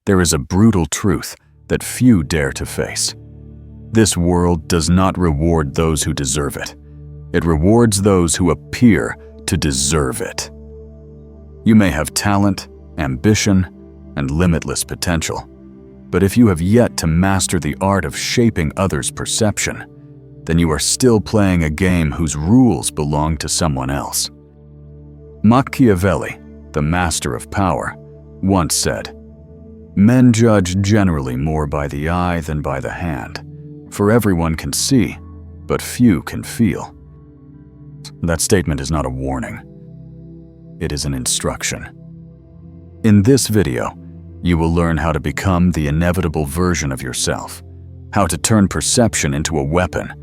there is a brutal truth that few dare to face. This world does not reward those who deserve it. It rewards those who appear to deserve it. You may have talent, ambition, and limitless potential, but if you have yet to master the art of shaping others' perception, then you are still playing a game whose rules belong to someone else. Machiavelli, the master of power, once said, "Men judge generally more by the eye than by the hand, for everyone can see, but few can feel." That statement is not a warning. It is an instruction. In this video, you will learn how to become the inevitable version of yourself, how to turn perception into a weapon,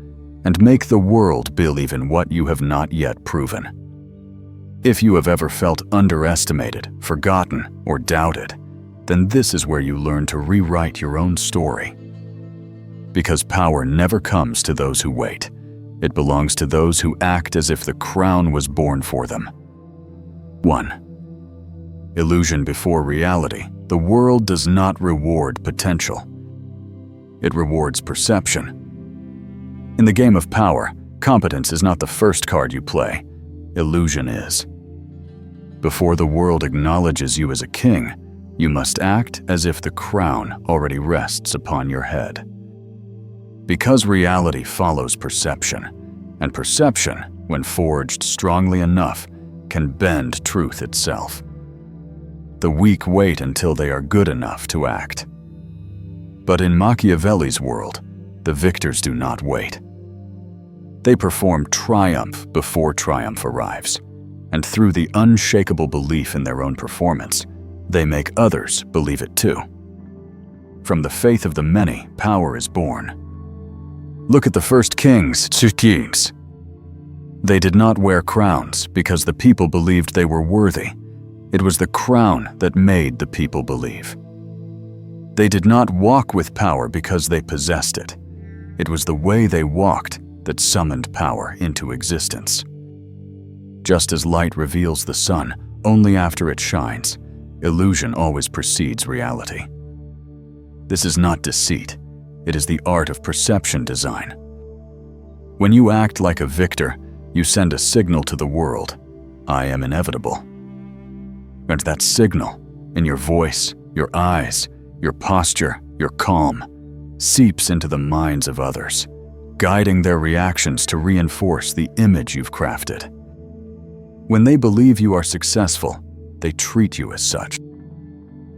and make the world believe in what you have not yet proven. If you have ever felt underestimated, forgotten, or doubted, then this is where you learn to rewrite your own story. Because power never comes to those who wait. It belongs to those who act as if the crown was born for them. 1. Illusion before reality. The world does not reward potential. It rewards perception. In the game of power, competence is not the first card you play. Illusion is. Before the world acknowledges you as a king, you must act as if the crown already rests upon your head. Because reality follows perception, and perception, when forged strongly enough, can bend truth itself. The weak wait until they are good enough to act. But in Machiavelli's world, the victors do not wait. They perform triumph before triumph arrives, and through the unshakable belief in their own performance, they make others believe it too. From the faith of the many, power is born. Look at the first kings, precedes. They did not wear crowns because the people believed they were worthy. It was the crown that made the people believe. They did not walk with power because they possessed it. It was the way they walked that summoned power into existence. Just as light reveals the sun only after it shines, illusion always precedes reality. This is not deceit. It is the art of perception design. When you act like a victor, you send a signal to the world, "I am inevitable." And that signal, in your voice, your eyes, your posture, your calm, seeps into the minds of others, guiding their reactions to reinforce the image you've crafted. When they believe you are successful, they treat you as such.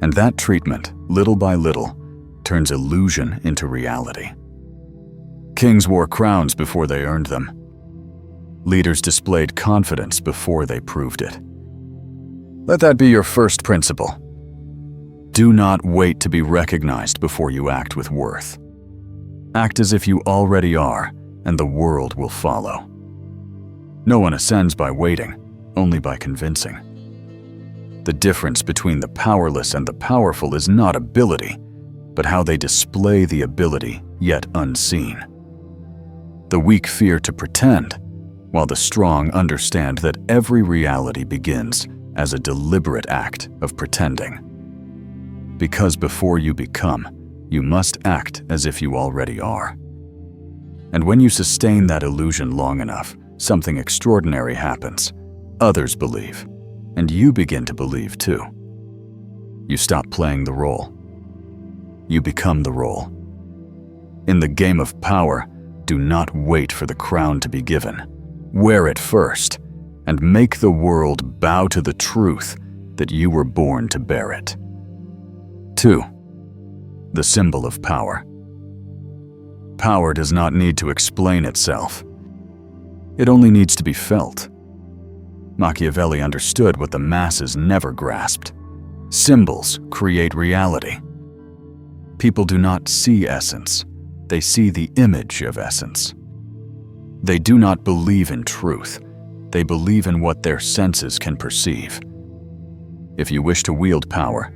And that treatment, little by little, turns illusion into reality. Kings wore crowns before they earned them. Leaders displayed confidence before they proved it. Let that be your first principle. Do not wait to be recognized before you act with worth. Act as if you already are, and the world will follow. No one ascends by waiting, only by convincing. The difference between the powerless and the powerful is not ability, but how they display the ability yet unseen. The weak fear to pretend, while the strong understand that every reality begins as a deliberate act of pretending. Because before you become, you must act as if you already are. And when you sustain that illusion long enough, something extraordinary happens. Others believe, and you begin to believe too. You stop playing the role. You become the role. In the game of power, do not wait for the crown to be given. Wear it first, and make the world bow to the truth that you were born to bear it. 2. The symbol of power. Power does not need to explain itself. It only needs to be felt. Machiavelli understood what the masses never grasped. Symbols create reality. People do not see essence. They see the image of essence. They do not believe in truth. They believe in what their senses can perceive. If you wish to wield power,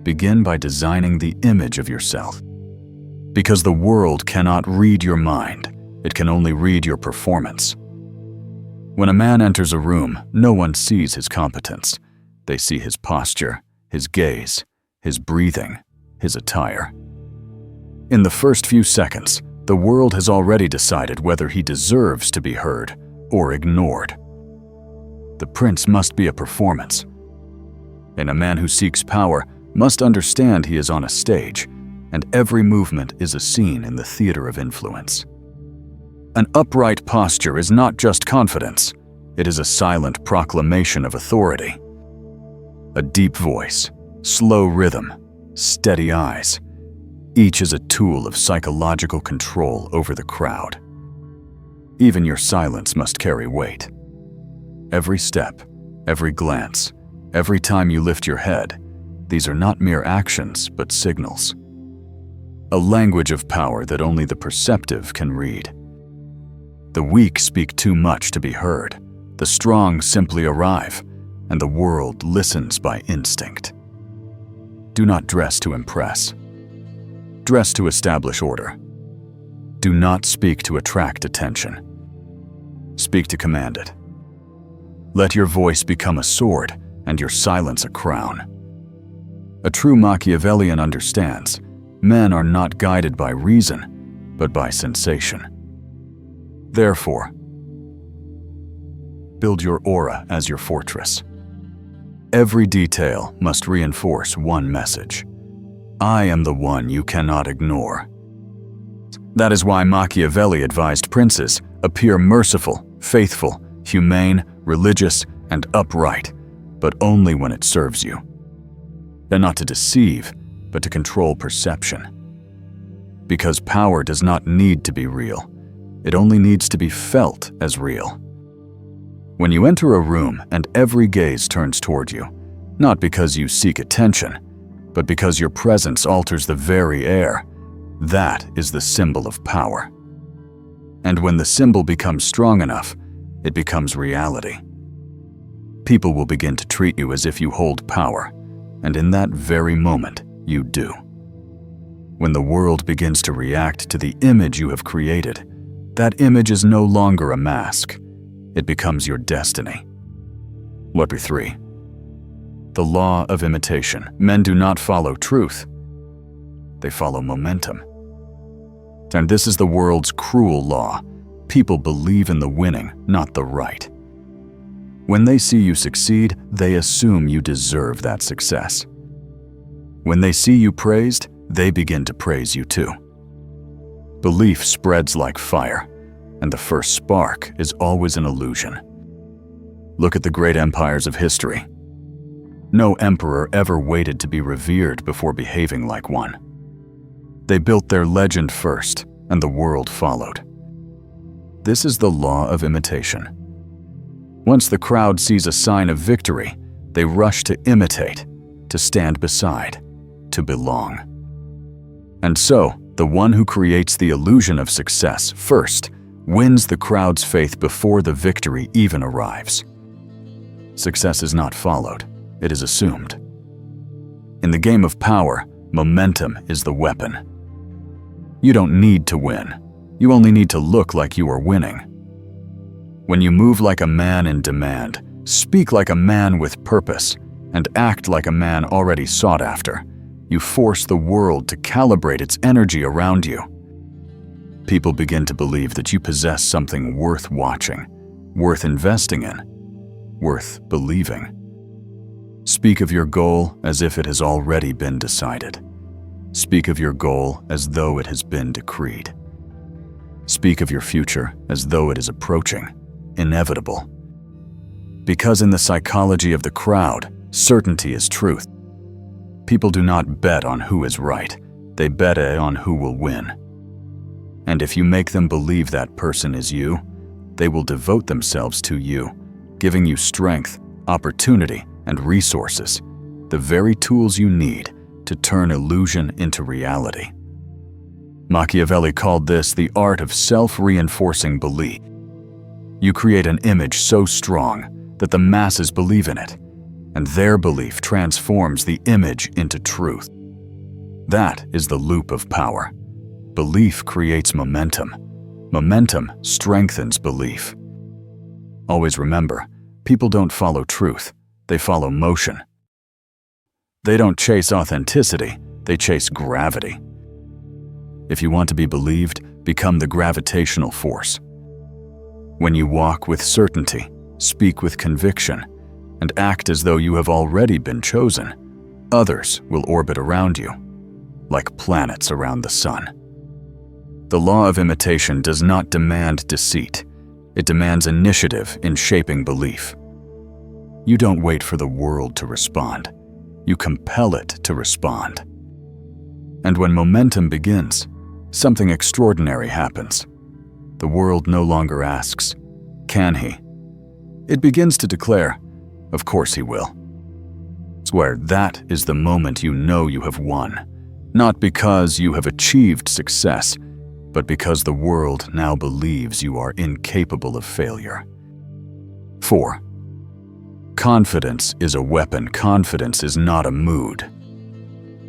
begin by designing the image of yourself. Because the world cannot read your mind, it can only read your performance. When a man enters a room, no one sees his competence. They see his posture, his gaze, his breathing, his attire. In the first few seconds, the world has already decided whether he deserves to be heard or ignored. The prince must be a performance, and a man who seeks power must understand he is on a stage, and every movement is a scene in the theater of influence. An upright posture is not just confidence, it is a silent proclamation of authority. A deep voice, slow rhythm, steady eyes, each is a tool of psychological control over the crowd. Even your silence must carry weight. Every step, every glance, every time you lift your head, these are not mere actions, but signals. A language of power that only the perceptive can read. The weak speak too much to be heard. The strong simply arrive, and the world listens by instinct. Do not dress to impress. Dress to establish order. Do not speak to attract attention. Speak to command it. Let your voice become a sword and your silence a crown. A true Machiavellian understands men are not guided by reason, but by sensation. Therefore, build your aura as your fortress. Every detail must reinforce one message. I am the one you cannot ignore. That is why Machiavelli advised princes appear merciful, faithful, humane, religious, and upright, but only when it serves you. And not to deceive, but to control perception. Because power does not need to be real. It only needs to be felt as real. When you enter a room and every gaze turns toward you, not because you seek attention, but because your presence alters the very air, that is the symbol of power. And when the symbol becomes strong enough, it becomes reality. People will begin to treat you as if you hold power, and in that very moment, you do. When the world begins to react to the image you have created, that image is no longer a mask. It becomes your destiny. What 3? The law of imitation. Men do not follow truth. They follow momentum. And this is the world's cruel law. People believe in the winning, not the right. When they see you succeed, they assume you deserve that success. When they see you praised, they begin to praise you too. Belief spreads like fire, and the first spark is always an illusion. Look at the great empires of history. No emperor ever waited to be revered before behaving like one. They built their legend first, and the world followed. This is the law of imitation. Once the crowd sees a sign of victory, they rush to imitate, to stand beside, to belong. And so, the one who creates the illusion of success first wins the crowd's faith before the victory even arrives. Success is not followed, it is assumed. In the game of power, momentum is the weapon. You don't need to win, you only need to look like you are winning. When you move like a man in demand, speak like a man with purpose, and act like a man already sought after, you force the world to calibrate its energy around you. People begin to believe that you possess something worth watching, worth investing in, worth believing. Speak of your goal as if it has already been decided. Speak of your goal as though it has been decreed. Speak of your future as though it is approaching, inevitable. Because in the psychology of the crowd, certainty is truth. People do not bet on who is right, they bet on who will win. And if you make them believe that person is you, they will devote themselves to you, giving you strength, opportunity, and resources, the very tools you need to turn illusion into reality. Machiavelli called this the art of self-reinforcing belief. You create an image so strong that the masses believe in it, and their belief transforms the image into truth. That is the loop of power. Belief creates momentum. Momentum strengthens belief. Always remember, people don't follow truth, they follow motion. They don't chase authenticity, They chase gravity. If you want to be believed, become the gravitational force. When you walk with certainty, speak with conviction, and act as though you have already been chosen, others will orbit around you, like planets around the sun. The law of imitation does not demand deceit. It demands initiative in shaping belief. You don't wait for the world to respond. You compel it to respond. And when momentum begins, something extraordinary happens. The world no longer asks, "Can he?" It begins to declare, "Of course he will." Swear that is the moment you know you have won, not because you have achieved success, but because the world now believes you are incapable of failure. 4. Confidence is a weapon. Confidence is not a mood.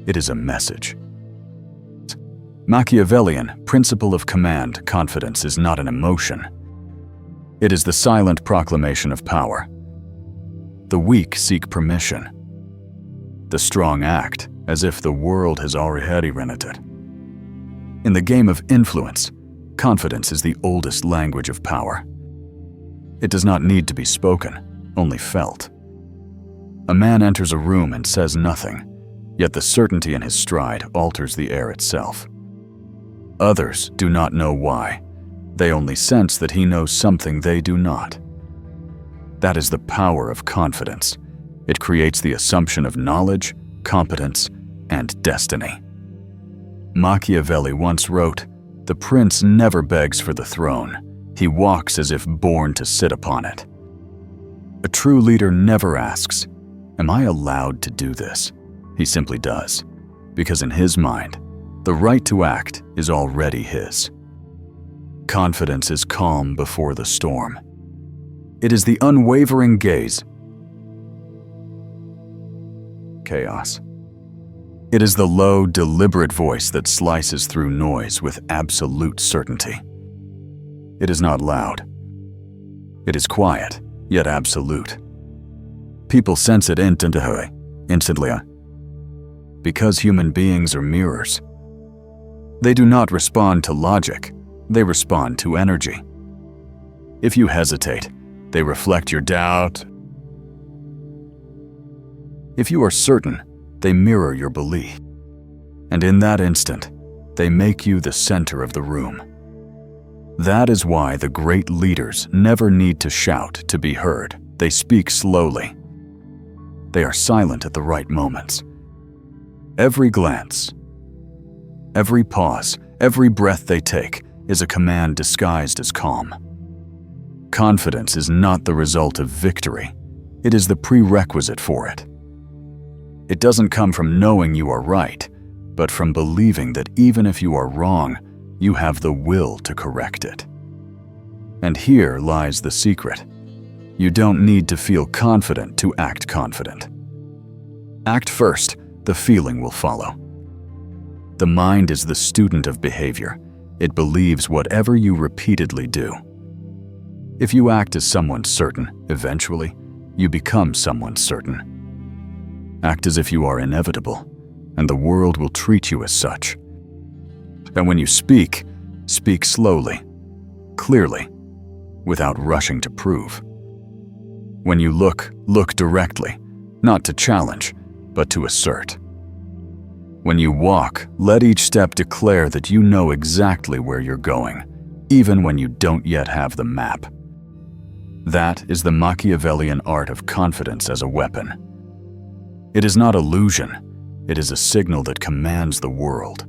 It is a message. Machiavellian principle of command. Confidence is not an emotion. It is the silent proclamation of power. The weak seek permission. The strong act as if the world has already rented it. In the game of influence, confidence is the oldest language of power. It does not need to be spoken, only felt. A man enters a room and says nothing, yet the certainty in his stride alters the air itself. Others do not know why. They only sense that he knows something they do not. That is the power of confidence. It creates the assumption of knowledge, competence, and destiny. Machiavelli once wrote, "The prince never begs for the throne. He walks as if born to sit upon it." A true leader never asks, "Am I allowed to do this?" He simply does, because in his mind, the right to act is already his. Confidence is calm before the storm. It is the unwavering gaze. Chaos. It is the low, deliberate voice that slices through noise with absolute certainty. It is not loud. It is quiet, yet absolute. People sense it instantly, because human beings are mirrors. They do not respond to logic, they respond to energy. If you hesitate, they reflect your doubt. If you are certain, they mirror your belief. And in that instant, they make you the center of the room. That is why the great leaders never need to shout to be heard. They speak slowly. They are silent at the right moments. Every glance, every pause, every breath they take is a command disguised as calm. Confidence is not the result of victory. It is the prerequisite for it. It doesn't come from knowing you are right, but from believing that even if you are wrong, you have the will to correct it. And here lies the secret. You don't need to feel confident to act confident. Act first, the feeling will follow. The mind is the student of behavior. It believes whatever you repeatedly do. If you act as someone certain, eventually, you become someone certain. Act as if you are inevitable, and the world will treat you as such. And when you speak, speak slowly, clearly, without rushing to prove. When you look directly, not to challenge, but to assert. When you walk, let each step declare that you know exactly where you're going, even when you don't yet have the map. That is the Machiavellian art of confidence as a weapon. It is not illusion, it is a signal that commands the world.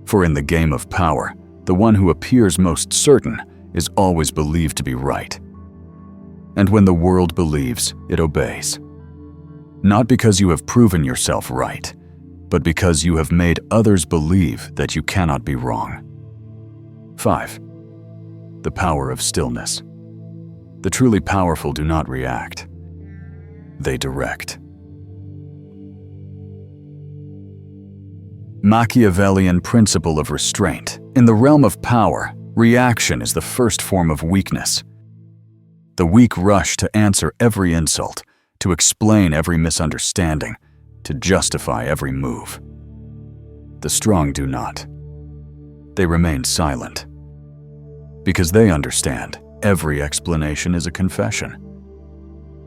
For in the game of power, the one who appears most certain is always believed to be right. And when the world believes, it obeys. Not because you have proven yourself right, but because you have made others believe that you cannot be wrong. 5. The power of stillness. The truly powerful do not react. They direct. Machiavellian principle of restraint. In the realm of power, reaction is the first form of weakness. The weak rush to answer every insult, to explain every misunderstanding, to justify every move. The strong do not. They remain silent because they understand every explanation is a confession.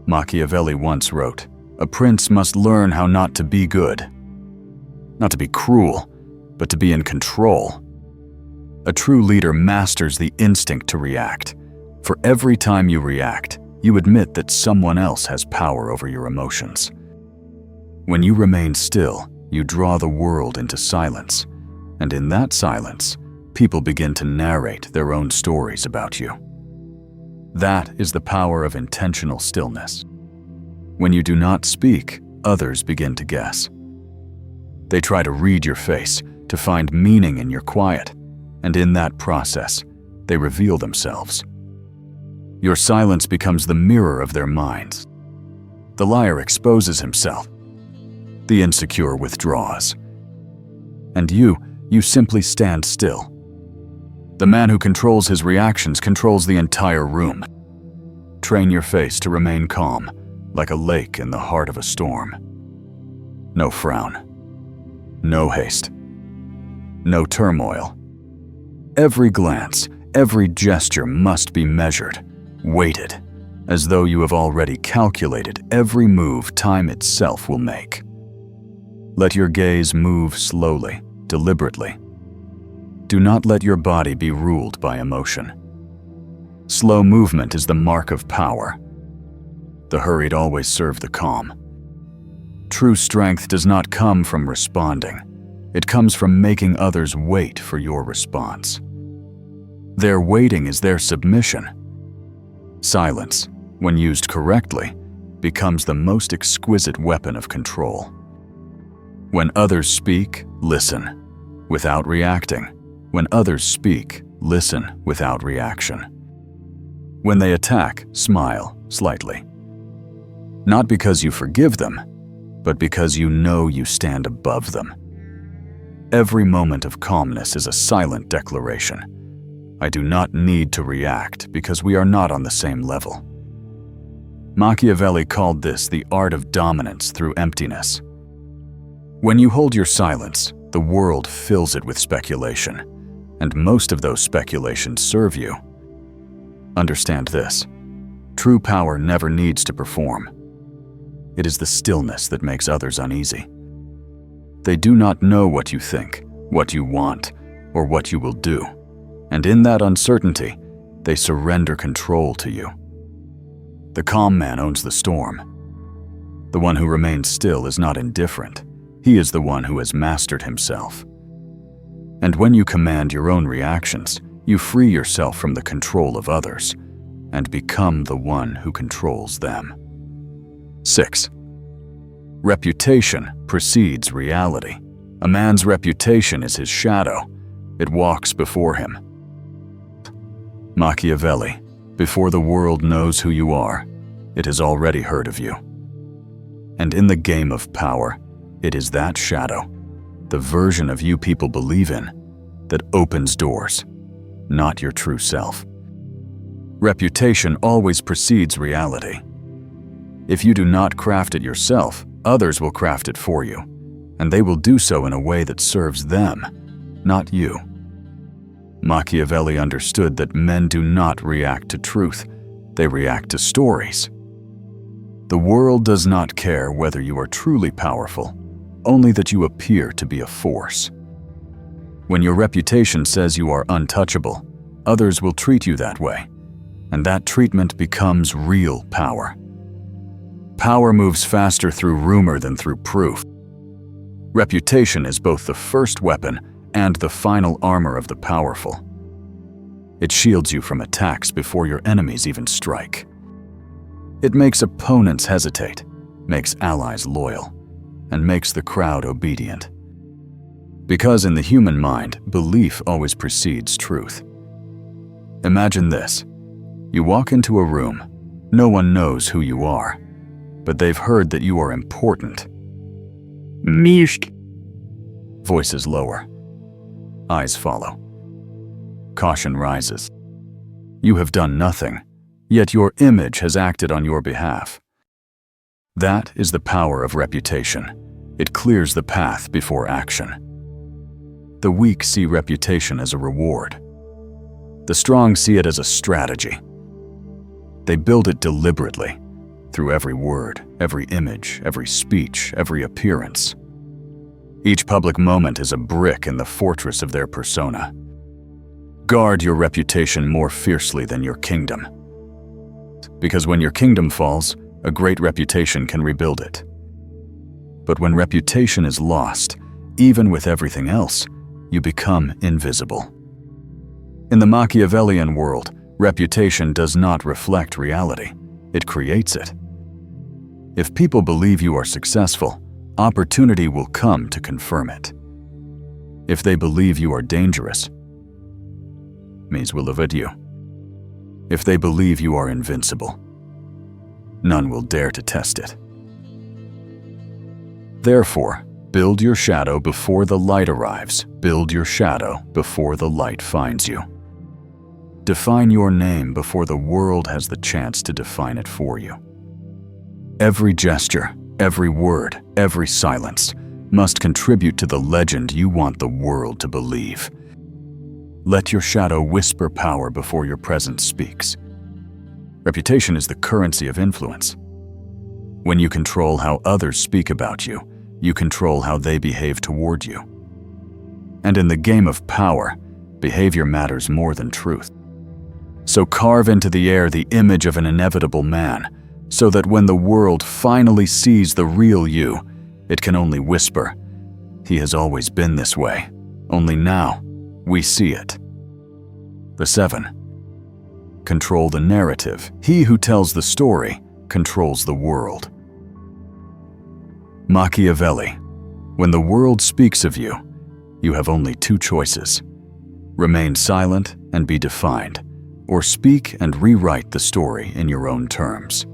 Machiavelli once wrote, "A prince must learn how not to be good, not to be cruel, but to be in control." A true leader masters the instinct to react. For every time you react, you admit that someone else has power over your emotions. When you remain still, you draw the world into silence, and in that silence, people begin to narrate their own stories about you. That is the power of intentional stillness. When you do not speak, others begin to guess. They try to read your face, to find meaning in your quiet, and in that process, they reveal themselves. Your silence becomes the mirror of their minds. The liar exposes himself. The insecure withdraws. And you simply stand still. The man who controls his reactions controls the entire room. Train your face to remain calm, like a lake in the heart of a storm. No frown. No haste. No turmoil. Every glance, every gesture must be measured, weighted, as though you have already calculated every move time itself will make. Let your gaze move slowly, deliberately. Do not let your body be ruled by emotion. Slow movement is the mark of power. The hurried always serve the calm. True strength does not come from responding. It comes from making others wait for your response. Their waiting is their submission. Silence, when used correctly, becomes the most exquisite weapon of control. When others speak, listen, without reacting. When others speak, listen without reaction. When they attack, smile slightly. Not because you forgive them, but because you know you stand above them. Every moment of calmness is a silent declaration. I do not need to react because we are not on the same level. Machiavelli called this the art of dominance through emptiness. When you hold your silence, the world fills it with speculation, and most of those speculations serve you. Understand this: true power never needs to perform. It is the stillness that makes others uneasy. They do not know what you think, what you want, or what you will do, and in that uncertainty, they surrender control to you. The calm man owns the storm. The one who remains still is not indifferent. He is the one who has mastered himself. And when you command your own reactions, you free yourself from the control of others and become the one who controls them. 6. Reputation precedes reality. A man's reputation is his shadow. It walks before him. Machiavelli, before the world knows who you are, it has already heard of you. And in the game of power, it is that shadow, the version of you people believe in, that opens doors, not your true self. Reputation always precedes reality. If you do not craft it yourself, others will craft it for you, and they will do so in a way that serves them, not you. Machiavelli understood that men do not react to truth, they react to stories. The world does not care whether you are truly powerful, only that you appear to be a force. When your reputation says you are untouchable, others will treat you that way, and that treatment becomes real power. Power moves faster through rumor than through proof. Reputation is both the first weapon and the final armor of the powerful. It shields you from attacks before your enemies even strike. It makes opponents hesitate, makes allies loyal, and makes the crowd obedient. Because in the human mind, belief always precedes truth. Imagine this. You walk into a room. No one knows who you are, but they've heard that you are important. Mishk. Voices lower. Eyes follow. Caution rises. You have done nothing, yet your image has acted on your behalf. That is the power of reputation. It clears the path before action. The weak see reputation as a reward. The strong see it as a strategy. They build it deliberately, through every word, every image, every speech, every appearance. Each public moment is a brick in the fortress of their persona. Guard your reputation more fiercely than your kingdom. Because when your kingdom falls, a great reputation can rebuild it. But when reputation is lost, even with everything else, you become invisible. In the Machiavellian world, reputation does not reflect reality. It creates it. If people believe you are successful, opportunity will come to confirm it. If they believe you are dangerous, means will avoid you. If they believe you are invincible, none will dare to test it. Therefore, build your shadow before the light arrives. Build your shadow before the light finds you. Define your name before the world has the chance to define it for you. Every gesture, every word, every silence must contribute to the legend you want the world to believe. Let your shadow whisper power before your presence speaks. Reputation is the currency of influence. When you control how others speak about you, you control how they behave toward you. And in the game of power, behavior matters more than truth. So carve into the air the image of an inevitable man, so that when the world finally sees the real you, it can only whisper, "He has always been this way, only now we see it." The 7. Control the narrative. He who tells the story controls the world. Machiavelli. When the world speaks of you, you have only 2 choices. Remain silent and be defined, or speak and rewrite the story in your own terms.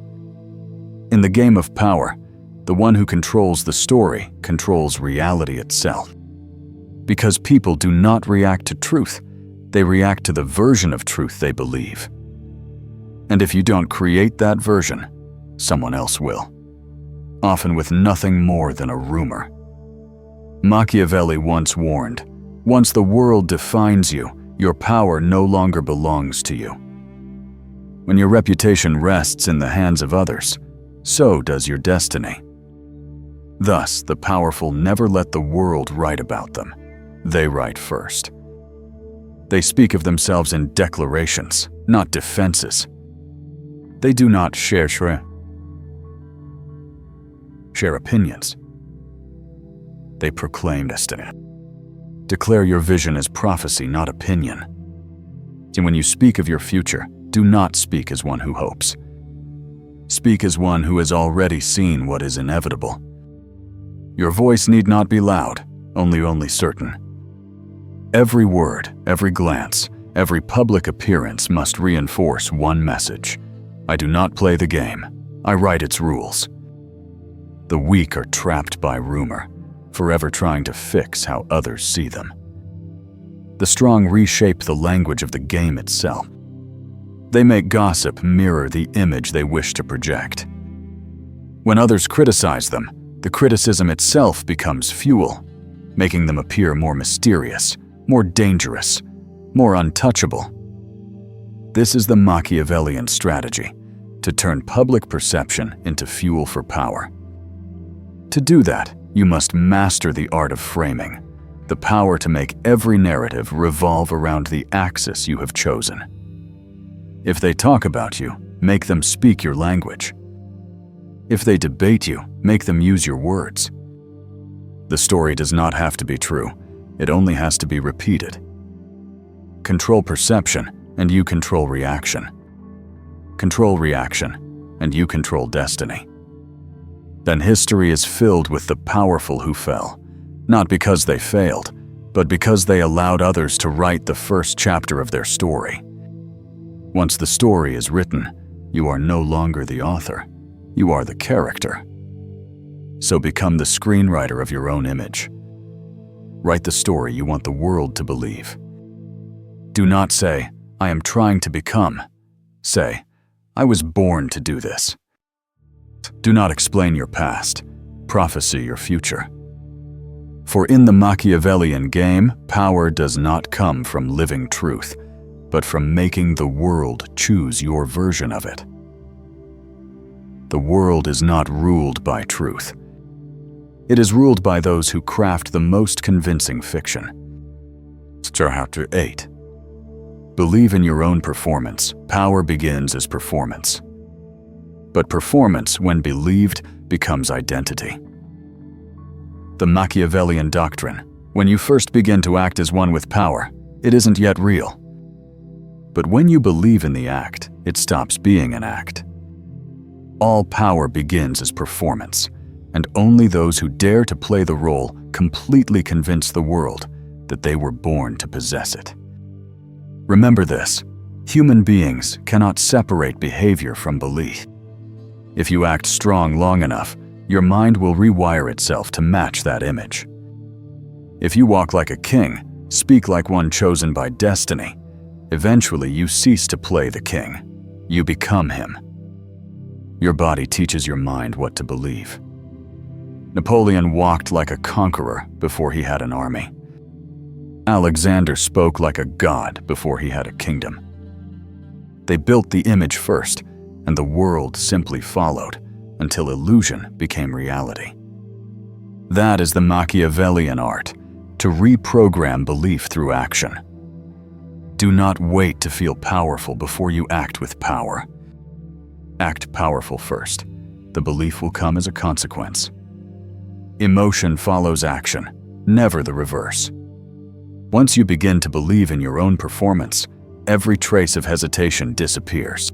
In the game of power, the one who controls the story controls reality itself. Because people do not react to truth, they react to the version of truth they believe. And if you don't create that version, someone else will, often with nothing more than a rumor. Machiavelli once warned, once the world defines you, your power no longer belongs to you. When your reputation rests in the hands of others, so does your destiny. Thus, the powerful never let the world write about them. They write first. They speak of themselves in declarations, not defenses. They do not share opinions. They proclaim destiny. Declare your vision as prophecy, not opinion. And when you speak of your future, do not speak as one who hopes. Speak as one who has already seen what is inevitable. Your voice need not be loud, only certain. Every word, every glance, every public appearance must reinforce one message. I do not play the game. I write its rules. The weak are trapped by rumor, forever trying to fix how others see them. The strong reshape the language of the game itself. They make gossip mirror the image they wish to project. When others criticize them, the criticism itself becomes fuel, making them appear more mysterious, more dangerous, more untouchable. This is the Machiavellian strategy, to turn public perception into fuel for power. To do that, you must master the art of framing, the power to make every narrative revolve around the axis you have chosen. If they talk about you, make them speak your language. If they debate you, make them use your words. The story does not have to be true, it only has to be repeated. Control perception, and you control reaction. Control reaction, and you control destiny. Then history is filled with the powerful who fell, not because they failed, but because they allowed others to write the first chapter of their story. Once the story is written, you are no longer the author, you are the character. So become the screenwriter of your own image. Write the story you want the world to believe. Do not say, I am trying to become. Say, I was born to do this. Do not explain your past, prophesy your future. For in the Machiavellian game, power does not come from living truth, but from making the world choose your version of it. The world is not ruled by truth. It is ruled by those who craft the most convincing fiction. Chapter 8. Believe in your own performance. Power begins as performance. But performance, when believed, becomes identity. The Machiavellian doctrine. When you first begin to act as one with power, it isn't yet real. But when you believe in the act, it stops being an act. All power begins as performance, and only those who dare to play the role completely convince the world that they were born to possess it. Remember this: human beings cannot separate behavior from belief. If you act strong long enough, your mind will rewire itself to match that image. If you walk like a king, speak like one chosen by destiny, eventually you cease to play the king. You become him. Your body teaches your mind what to believe. Napoleon walked like a conqueror before he had an army. Alexander spoke like a god before he had a kingdom. They built the image first, and the world simply followed until illusion became reality. That is the Machiavellian art, to reprogram belief through action. Do not wait to feel powerful before you act with power. Act powerful first. The belief will come as a consequence. Emotion follows action, never the reverse. Once you begin to believe in your own performance, every trace of hesitation disappears.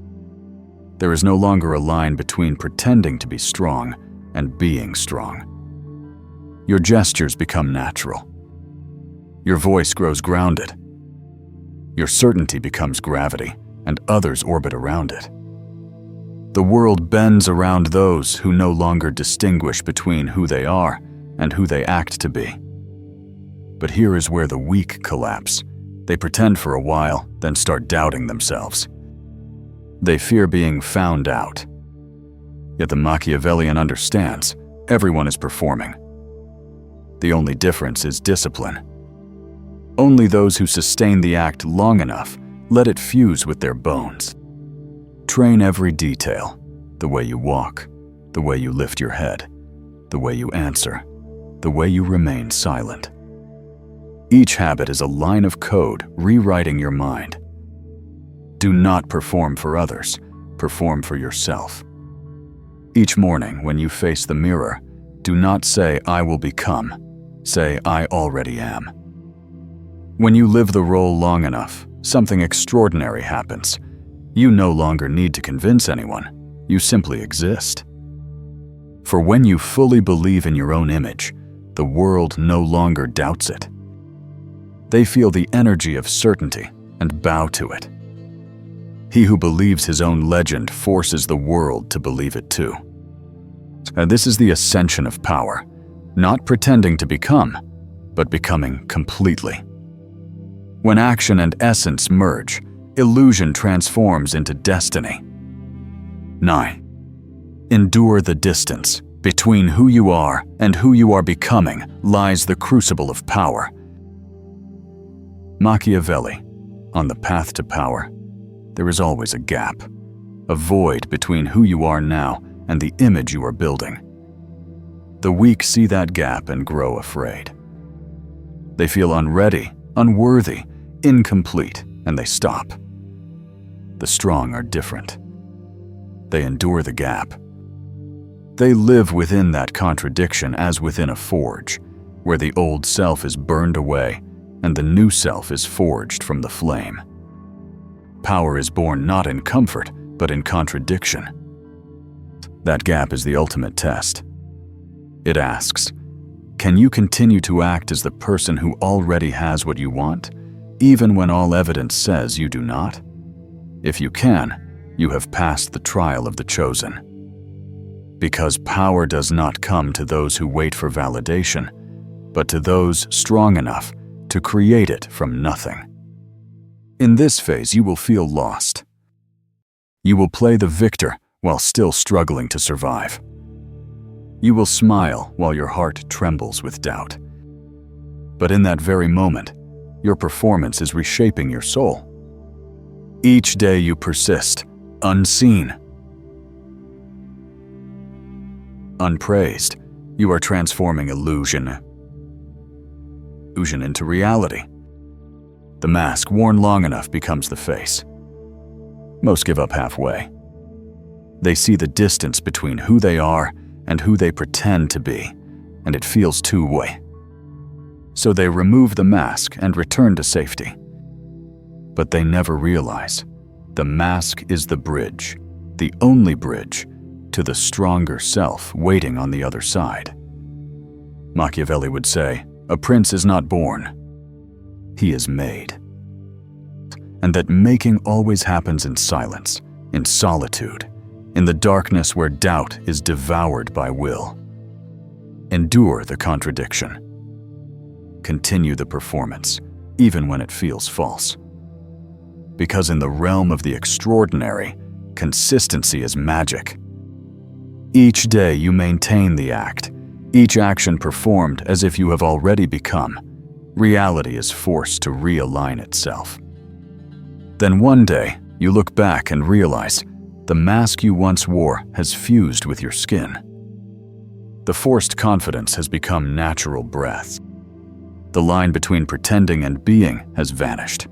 There is no longer a line between pretending to be strong and being strong. Your gestures become natural. Your voice grows grounded. Your certainty becomes gravity, and others orbit around it. The world bends around those who no longer distinguish between who they are and who they act to be. But here is where the weak collapse. They pretend for a while, then start doubting themselves. They fear being found out. Yet the Machiavellian understands everyone is performing. The only difference is discipline. Only those who sustain the act long enough let it fuse with their bones. Train every detail: the way you walk, the way you lift your head, the way you answer, the way you remain silent. Each habit is a line of code rewriting your mind. Do not perform for others, perform for yourself. Each morning when you face the mirror, do not say, "I will become." Say, "I already am." When you live the role long enough, something extraordinary happens. You no longer need to convince anyone. You simply exist. For when you fully believe in your own image, the world no longer doubts it. They feel the energy of certainty and bow to it. He who believes his own legend forces the world to believe it too. And this is the ascension of power, not pretending to become, but becoming completely. When action and essence merge, illusion transforms into destiny. 9. Endure the distance. Between who you are and who you are becoming lies the crucible of power. Machiavelli. On the path to power, there is always a gap, a void between who you are now and the image you are building. The weak see that gap and grow afraid. They feel unready, unworthy, incomplete, and they stop. The strong are different. They endure the gap. They live within that contradiction as within a forge, where the old self is burned away and the new self is forged from the flame. Power is born not in comfort, but in contradiction. That gap is the ultimate test. It asks, can you continue to act as the person who already has what you want, even when all evidence says you do not? If you can, you have passed the trial of the chosen. Because power does not come to those who wait for validation, but to those strong enough to create it from nothing. In this phase, you will feel lost. You will play the victor while still struggling to survive. You will smile while your heart trembles with doubt. But in that very moment, your performance is reshaping your soul. Each day you persist, unseen, unpraised, you are transforming illusion into reality. The mask worn long enough becomes the face. Most give up halfway. They see the distance between who they are and who they pretend to be, and it feels two-way. So they remove the mask and return to safety. But they never realize the mask is the bridge, the only bridge, to the stronger self waiting on the other side. Machiavelli would say, a prince is not born, he is made. And that making always happens in silence, in solitude, in the darkness where doubt is devoured by will. Endure the contradiction. Continue the performance, even when it feels false. Because in the realm of the extraordinary, consistency is magic. Each day you maintain the act, each action performed as if you have already become. Reality is forced to realign itself. Then one day, you look back and realize the mask you once wore has fused with your skin. The forced confidence has become natural breath. The line between pretending and being has vanished.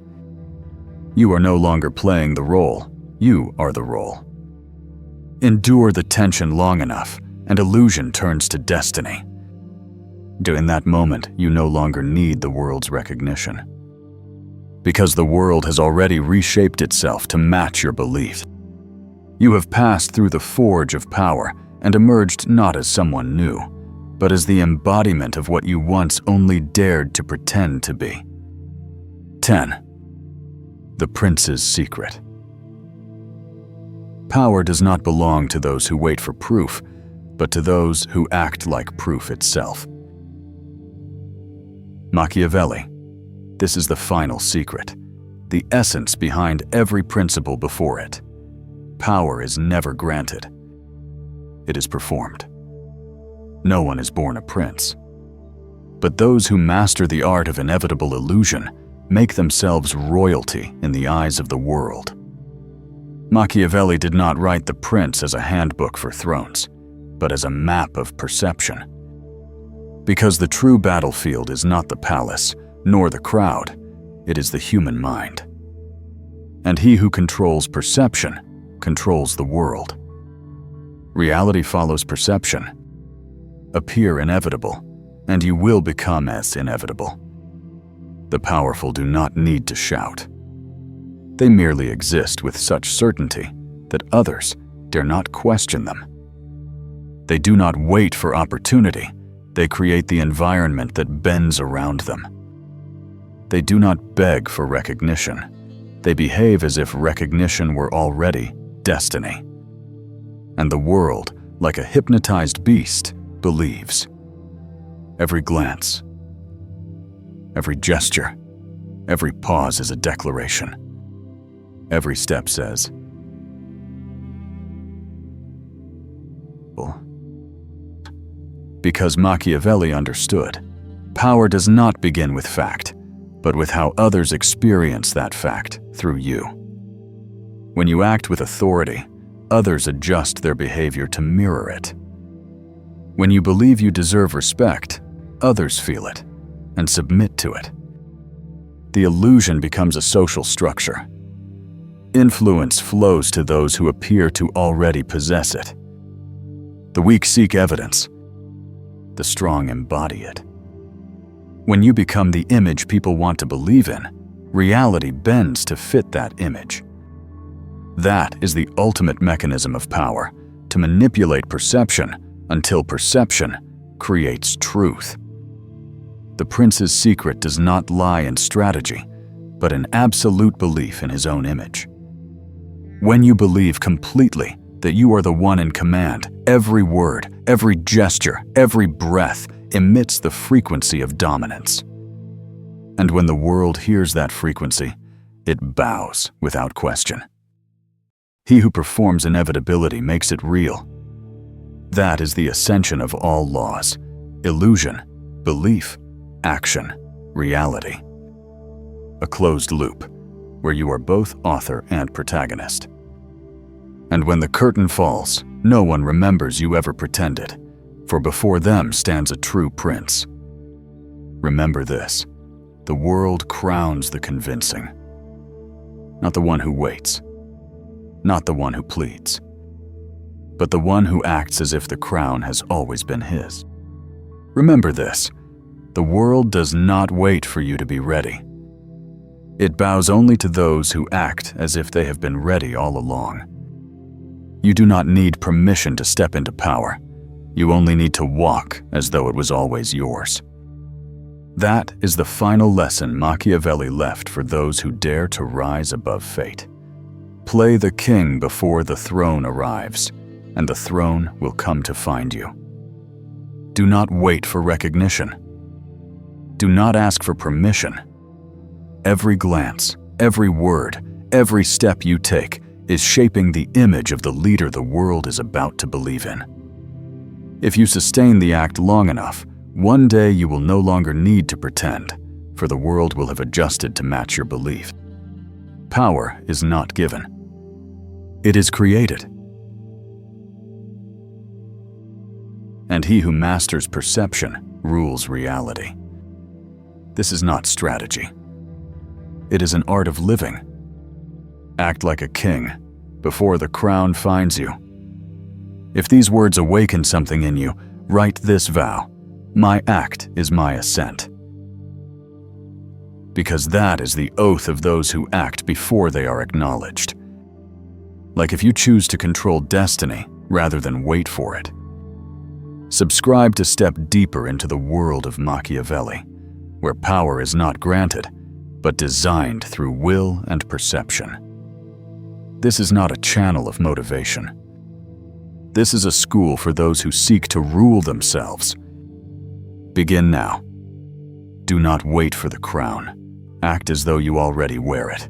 You are no longer playing the role, you are the role. Endure the tension long enough, and illusion turns to destiny. In that moment, you no longer need the world's recognition. Because the world has already reshaped itself to match your beliefs. You have passed through the forge of power and emerged not as someone new, but as the embodiment of what you once only dared to pretend to be. 10. The Prince's Secret. Power does not belong to those who wait for proof, but to those who act like proof itself. Machiavelli. This is the final secret, the essence behind every principle before it. Power is never granted. It is performed. No one is born a prince. But those who master the art of inevitable illusion make themselves royalty in the eyes of the world. Machiavelli did not write The Prince as a handbook for thrones, but as a map of perception. Because the true battlefield is not the palace, nor the crowd, it is the human mind. And he who controls perception controls the world. Reality follows perception. Appear inevitable, and you will become as inevitable. The powerful do not need to shout. They merely exist with such certainty that others dare not question them. They do not wait for opportunity. They create the environment that bends around them. They do not beg for recognition. They behave as if recognition were already destiny. And the world, like a hypnotized beast, believes. Every glance, every gesture, every pause is a declaration. Every step says, because Machiavelli understood, power does not begin with fact, but with how others experience that fact through you. When you act with authority, others adjust their behavior to mirror it. When you believe you deserve respect, others feel it and submit to it. The illusion becomes a social structure. Influence flows to those who appear to already possess it. The weak seek evidence. The strong embody it. When you become the image people want to believe in, reality bends to fit that image. That is the ultimate mechanism of power, to manipulate perception until perception creates truth. The prince's secret does not lie in strategy, but in absolute belief in his own image. When you believe completely that you are the one in command, every word, every gesture, every breath emits the frequency of dominance. And when the world hears that frequency, it bows without question. He who performs inevitability makes it real. That is the ascension of all laws: illusion, belief, action, reality. A closed loop, where you are both author and protagonist. And when the curtain falls, no one remembers you ever pretended, for before them stands a true prince. Remember this: the world crowns the convincing, not the one who waits, not the one who pleads, but the one who acts as if the crown has always been his. Remember this: the world does not wait for you to be ready. It bows only to those who act as if they have been ready all along. You do not need permission to step into power. You only need to walk as though it was always yours. That is the final lesson Machiavelli left for those who dare to rise above fate. Play the king before the throne arrives, and the throne will come to find you. Do not wait for recognition. Do not ask for permission. Every glance, every word, every step you take is shaping the image of the leader the world is about to believe in. If you sustain the act long enough, one day you will no longer need to pretend, for the world will have adjusted to match your belief. Power is not given. It is created. And he who masters perception rules reality. This is not strategy. It is an art of living. Act like a king before the crown finds you. If these words awaken something in you, write this vow: my act is my assent. Because that is the oath of those who act before they are acknowledged. Like if you choose to control destiny rather than wait for it. Subscribe to step deeper into the world of Machiavelli, where power is not granted, but designed through will and perception. This is not a channel of motivation. This is a school for those who seek to rule themselves. Begin now. Do not wait for the crown. Act as though you already wear it.